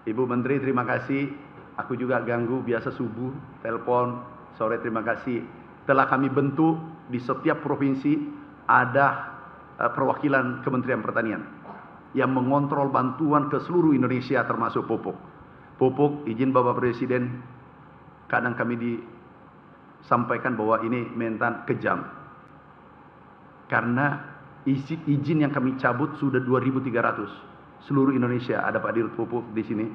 Ibu Menteri, terima kasih. Aku juga ganggu biasa subuh, telepon, sore terima kasih. Telah kami bentuk di setiap provinsi ada perwakilan Kementerian Pertanian yang mengontrol bantuan ke seluruh Indonesia termasuk pupuk. Pupuk, izin Bapak Presiden, kadang kami disampaikan bahwa ini mentan kejam. Karena izin yang kami cabut sudah 2.300. Seluruh Indonesia ada Pak Dirut Pupuk di sini.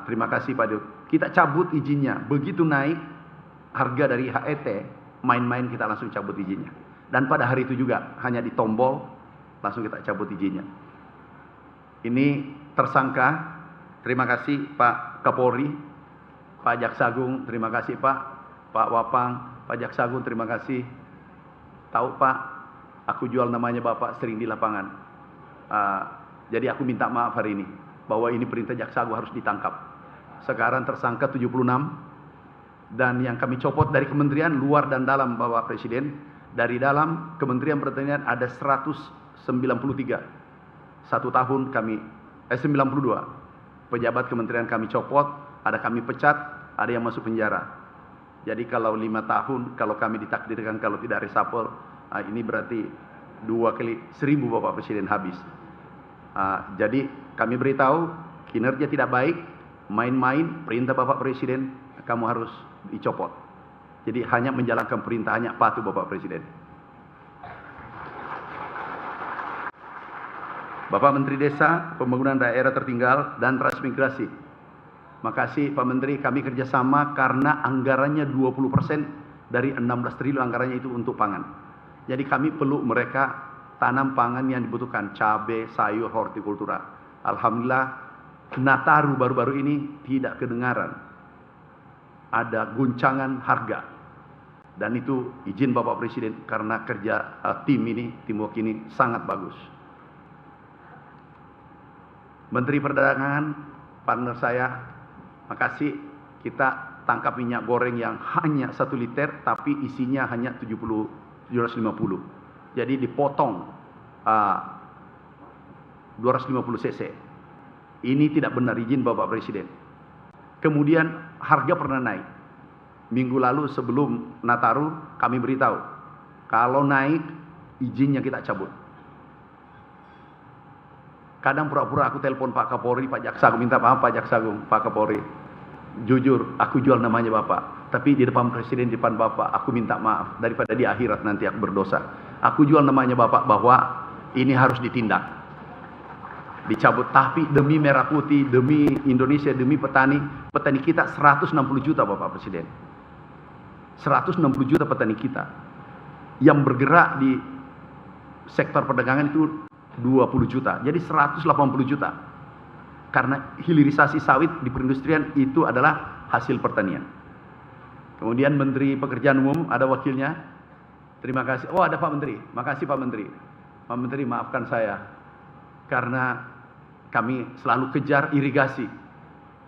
Terima kasih Pak Dirut. Kita cabut izinnya. Begitu naik harga dari HET, main-main kita langsung cabut izinnya. Dan pada hari itu juga hanya di tombol langsung kita cabut izinnya. Ini tersangka. Terima kasih Pak Kapolri, Pak Jaksagung, terima kasih Pak Wapang, Pak Jaksagung, terima kasih. Tahu Pak, aku jual namanya Bapak sering di lapangan. Jadi aku minta maaf hari ini bahwa ini perintah Jaksagung harus ditangkap. Sekarang tersangka 76 dan yang kami copot dari kementerian luar dan dalam Bapak Presiden. Dari dalam Kementerian Pertanian ada 193. 1 tahun kami 92 pejabat kementerian kami copot, ada kami pecat, ada yang masuk penjara. Jadi kalau 5 tahun, kalau kami ditakdirkan kalau tidak reshuffle, ini berarti 2 kali 1000 Bapak Presiden habis. Jadi kami beritahu kinerja tidak baik, main-main, perintah Bapak Presiden, kamu harus dicopot. Jadi hanya menjalankan perintah, hanya patuh Bapak Presiden. Bapak Menteri Desa, Pembangunan Daerah Tertinggal, dan Transmigrasi. Makasih Pak Menteri, kami kerjasama karena anggarannya 20% dari 16 triliun anggarannya itu untuk pangan. Jadi kami perlu mereka tanam pangan yang dibutuhkan, cabai, sayur, hortikultura. Alhamdulillah, Nataru baru-baru ini tidak kedengaran. Ada guncangan harga. Dan itu izin Bapak Presiden karena kerja teamwork ini sangat bagus. Menteri Perdagangan, partner saya, makasih kita tangkap minyak goreng yang hanya 1 liter tapi isinya hanya 750. Jadi dipotong 250 cc. Ini tidak benar, izin Bapak Presiden. Kemudian harga pernah naik. Minggu lalu sebelum Nataru kami beritahu, kalau naik izinnya kita cabut. Kadang pura-pura aku telepon Pak Kapolri, Pak Jaksagung, minta maaf Pak Jaksagung, Pak Kapolri. Jujur, aku jual namanya Bapak. Tapi di depan Presiden, di depan Bapak, aku minta maaf. Daripada di akhirat nanti aku berdosa. Aku jual namanya Bapak bahwa ini harus ditindak. Dicabut. Tapi demi merah putih, demi Indonesia, demi petani kita 160 juta Bapak Presiden. 160 juta petani kita. Yang bergerak di sektor perdagangan itu 20 juta, jadi 180 juta. Karena hilirisasi sawit di perindustrian itu adalah hasil pertanian. Kemudian Menteri Pekerjaan Umum, ada wakilnya. Terima kasih. Oh, ada Pak Menteri. Makasih Pak Menteri. Pak Menteri, maafkan saya. Karena kami selalu kejar irigasi.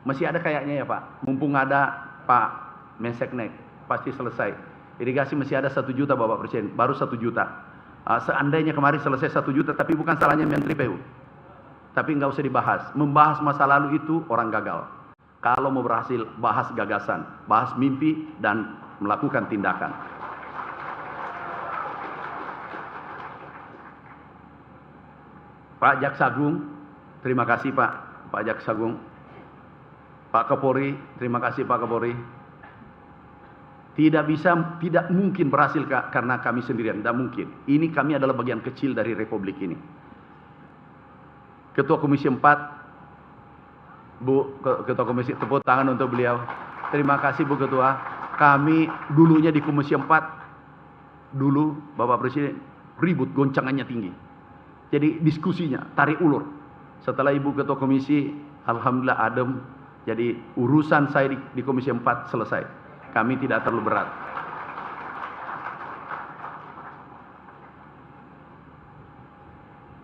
Masih ada kayaknya ya Pak. Mumpung ada Pak Menseknek, pasti selesai. Irigasi masih ada 1 juta Bapak Presiden, baru 1 juta. Seandainya kemarin selesai 1 juta, tapi bukan salahnya Menteri PU. Tapi nggak usah dibahas. Membahas masa lalu itu orang gagal. Kalau mau berhasil, bahas gagasan, bahas mimpi, dan melakukan tindakan. Pak Jaksagung, terima kasih Pak Jaksagung. Pak Kapolri, terima kasih Pak Kapolri. Tidak mungkin berhasil karena kami sendirian, tidak mungkin. Ini kami adalah bagian kecil dari republik ini. Ketua Komisi 4, Bu Ketua Komisi, tepuk tangan untuk beliau. Terima kasih Bu Ketua. Kami dulunya di Komisi 4, dulu Bapak Presiden ribut, goncangannya tinggi. Jadi diskusinya tarik ulur. Setelah Ibu Ketua Komisi, alhamdulillah adem. Jadi urusan saya di Komisi 4 selesai. Kami tidak terlalu berat.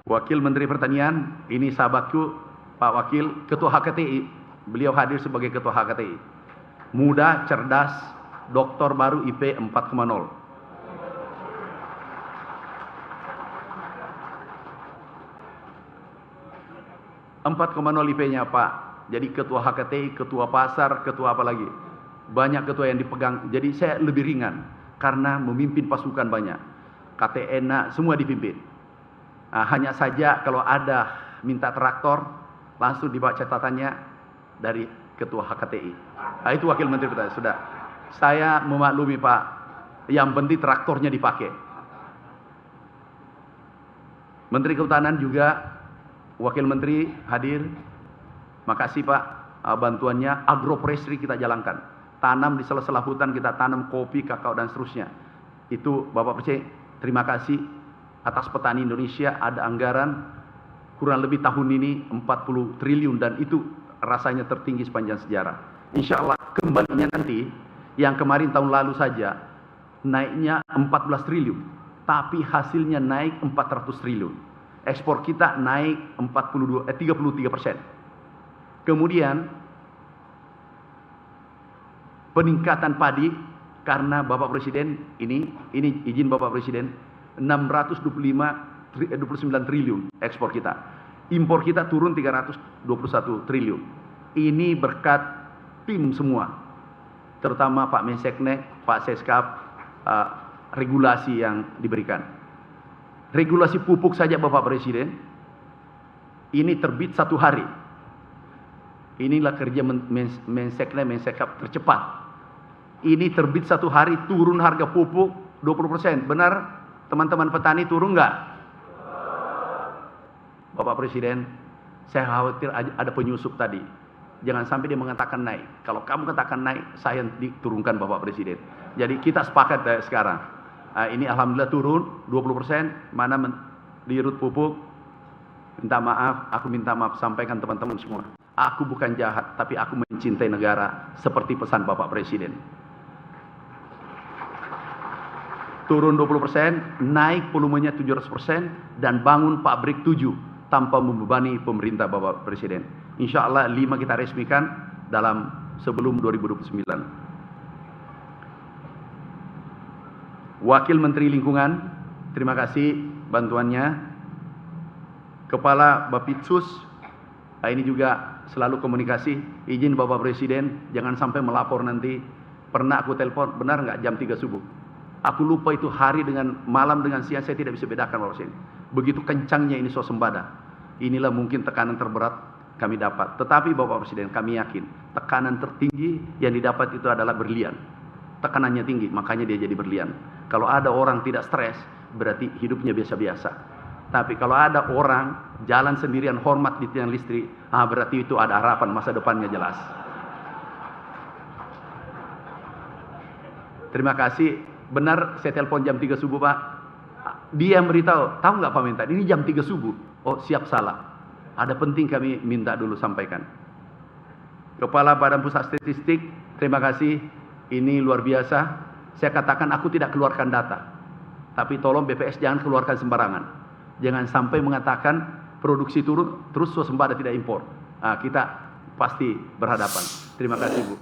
Wakil Menteri Pertanian, ini sahabatku, Pak Wakil, Ketua HKTI. Beliau hadir sebagai Ketua HKTI. Muda, cerdas, doktor baru IP 4,0. IP-nya Pak Jadi ketua HKTI, ketua pasar, ketua apa lagi. Banyak ketua yang dipegang. Jadi saya lebih ringan karena memimpin pasukan banyak. KTN semua dipimpin. Hanya saja kalau ada minta traktor, langsung dibawa catatannya dari ketua HKTI. Itu wakil menteri pertanian. Sudah. Saya memaklumi Pak, yang penting traktornya dipakai. Menteri Kehutanan juga, wakil menteri hadir. Makasih Pak, bantuannya. Agroforestry kita jalankan. Tanam di sela-sela hutan, kita tanam kopi, kakao dan seterusnya. Itu Bapak Presiden, terima kasih atas petani Indonesia. Ada anggaran kurang lebih tahun ini 40 triliun dan itu rasanya tertinggi sepanjang sejarah. Insya Allah kembalinya nanti, yang kemarin tahun lalu saja naiknya 14 triliun, tapi hasilnya naik 400 triliun. Ekspor kita naik 33%. Kemudian peningkatan padi karena Bapak Presiden ini izin Bapak Presiden 629 triliun ekspor kita. Impor kita turun 321 triliun. Ini berkat tim semua. Terutama Pak Menseknek, Pak Seskap, regulasi yang diberikan. Regulasi pupuk saja Bapak Presiden, ini terbit 1 hari. Inilah kerja Menseknek, Mensekap tercepat. Ini terbit 1 hari, turun harga pupuk 20%. Benar teman-teman petani turun nggak? Bapak Presiden, saya khawatir ada penyusup tadi. Jangan sampai dia mengatakan naik. Kalau kamu katakan naik, saya diturunkan Bapak Presiden. Jadi kita sepakat sekarang. Ini alhamdulillah turun 20%. Mana dirut pupuk? Minta maaf, aku minta maaf, sampaikan teman-teman semua. Aku bukan jahat, tapi aku mencintai negara seperti pesan Bapak Presiden. Turun 20%, naik volumenya 700%, dan bangun pabrik 7 tanpa membebani pemerintah Bapak Presiden. Insya Allah 5 kita resmikan sebelum 2029. Wakil Menteri Lingkungan, terima kasih bantuannya. Kepala Bapitsus, ini juga selalu komunikasi. Izin Bapak Presiden, jangan sampai melapor nanti. Pernah aku telepon, benar nggak jam 3 subuh? Aku lupa itu hari dengan malam dengan siang, saya tidak bisa bedakan Bapak Presiden. Begitu kencangnya ini swasembada. Inilah mungkin tekanan terberat kami dapat. Tetapi Bapak Presiden, kami yakin tekanan tertinggi yang didapat itu adalah berlian. Tekanannya tinggi, makanya dia jadi berlian. Kalau ada orang tidak stres, berarti hidupnya biasa-biasa. Tapi kalau ada orang jalan sendirian hormat di tiang listrik, berarti itu ada harapan, masa depannya jelas. Terima kasih. Benar saya telepon jam 3 subuh Pak. Dia yang beritahu, tahu nggak Pak Mentan, ini jam 3 subuh. Oh siap, salah. Ada penting kami minta dulu sampaikan. Kepala Badan Pusat Statistik, terima kasih. Ini luar biasa. Saya katakan aku tidak keluarkan data. Tapi tolong BPS jangan keluarkan sembarangan. Jangan sampai mengatakan produksi turun, terus swasembada tidak impor. Kita pasti berhadapan. Terima kasih Bu.